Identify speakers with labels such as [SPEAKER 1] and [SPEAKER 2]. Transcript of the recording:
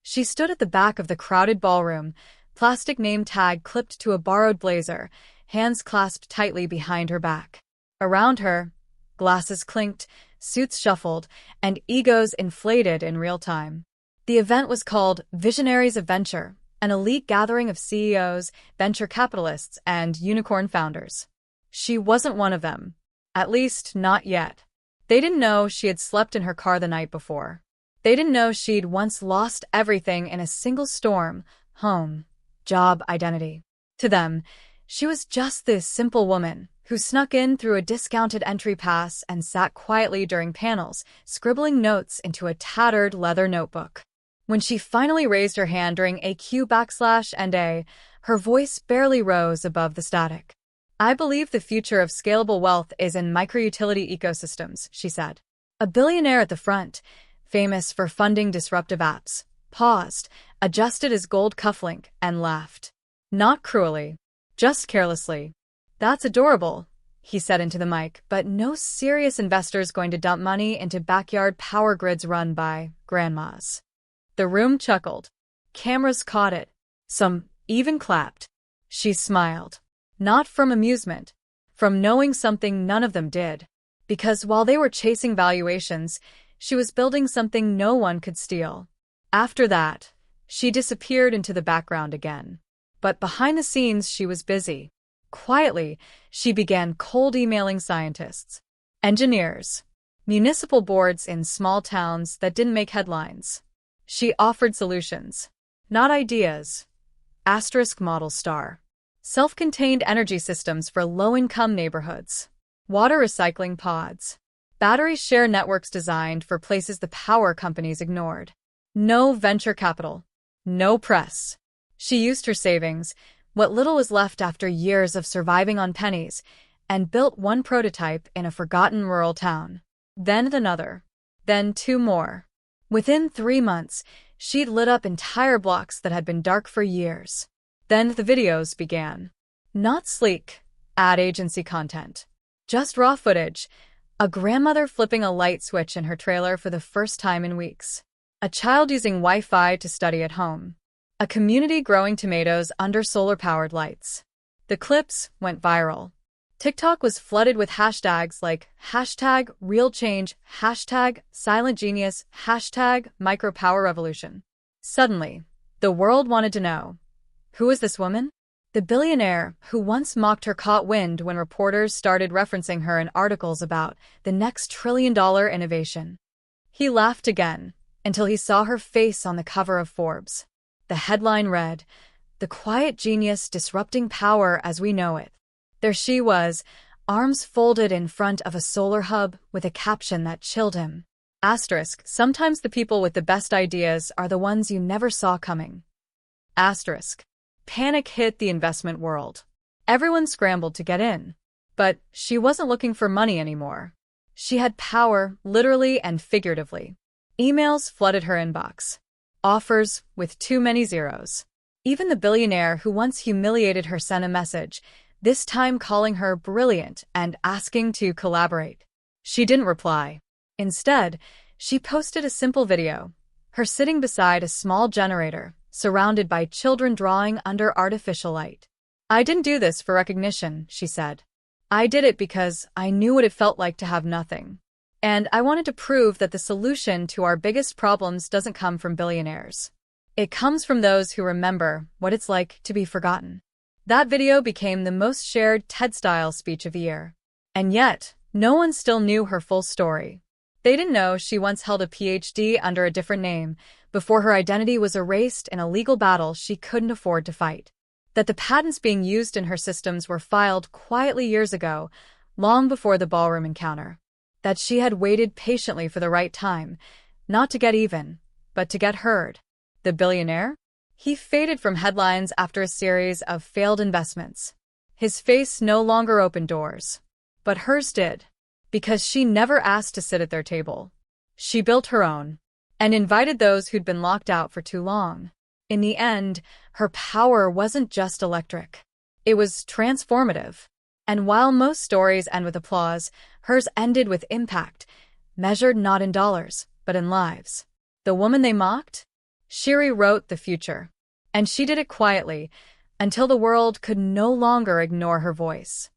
[SPEAKER 1] She stood at the back of the crowded ballroom, plastic name tag clipped to a borrowed blazer, hands clasped tightly behind her back. Around her, glasses clinked, suits shuffled, and egos inflated in real time. The event was called Visionaries of Venture, an elite gathering of CEOs, venture capitalists, and unicorn founders. She wasn't one of them. At least, not yet. They didn't know she had slept in her car the night before. They didn't know she'd once lost everything in a single storm: home, job, identity. To them, she was just this simple woman who snuck in through a discounted entry pass and sat quietly during panels, scribbling notes into a tattered leather notebook. When she finally raised her hand during a Q/&A, her voice barely rose above the static. "I believe the future of scalable wealth is in micro-utility ecosystems," she said. A billionaire at the front, famous for funding disruptive apps, paused, adjusted his gold cufflink, and laughed. Not cruelly, just carelessly. "That's adorable," he said into the mic, "but no serious investor's going to dump money into backyard power grids run by grandmas." The room chuckled. Cameras caught it. Some even clapped. She smiled. Not from amusement, from knowing something none of them did. Because while they were chasing valuations, she was building something no one could steal. After that, she disappeared into the background again. But behind the scenes, she was busy. Quietly, she began cold emailing scientists, engineers, municipal boards in small towns that didn't make headlines. She offered solutions, not ideas. Model star. Self-contained energy systems for low-income neighborhoods. Water recycling pods. Battery share networks designed for places the power companies ignored. No venture capital. No press. She used her savings, what little was left after years of surviving on pennies, and built one prototype in a forgotten rural town. Then another. Then two more. Within 3 months, she'd lit up entire blocks that had been dark for years. Then the videos began. Not sleek ad agency content. Just raw footage. A grandmother flipping a light switch in her trailer for the first time in weeks. A child using Wi-Fi to study at home. A community growing tomatoes under solar-powered lights. The clips went viral. TikTok was flooded with hashtags like #RealChange, #SilentGenius, #MicroPowerRevolution. Suddenly, the world wanted to know, who was this woman? The billionaire who once mocked her caught wind when reporters started referencing her in articles about the next trillion-dollar innovation. He laughed again until he saw her face on the cover of Forbes. The headline read, "The Quiet Genius Disrupting Power as We Know It." There she was, arms folded in front of a solar hub with a caption that chilled him. Sometimes the people with the best ideas are the ones you never saw coming. Panic hit the investment world. Everyone scrambled to get in. But she wasn't looking for money anymore. She had power, literally and figuratively. Emails flooded her inbox. Offers with too many zeros. Even the billionaire who once humiliated her sent a message, this time calling her brilliant and asking to collaborate. She didn't reply. Instead, she posted a simple video, her sitting beside a small generator, surrounded by children drawing under artificial light. "I didn't do this for recognition," she said. "I did it because I knew what it felt like to have nothing. And I wanted to prove that the solution to our biggest problems doesn't come from billionaires. It comes from those who remember what it's like to be forgotten." That video became the most shared TED-style speech of the year. And yet, no one still knew her full story. They didn't know she once held a PhD under a different name, before her identity was erased in a legal battle she couldn't afford to fight. That the patents being used in her systems were filed quietly years ago, long before the ballroom encounter. That she had waited patiently for the right time, not to get even, but to get heard. The billionaire? He faded from headlines after a series of failed investments. His face no longer opened doors. But hers did. Because she never asked to sit at their table. She built her own. And invited those who'd been locked out for too long. In the end, her power wasn't just electric. It was transformative. And while most stories end with applause, hers ended with impact, measured not in dollars, but in lives. The woman they mocked? Shiri wrote the future. And she did it quietly, until the world could no longer ignore her voice.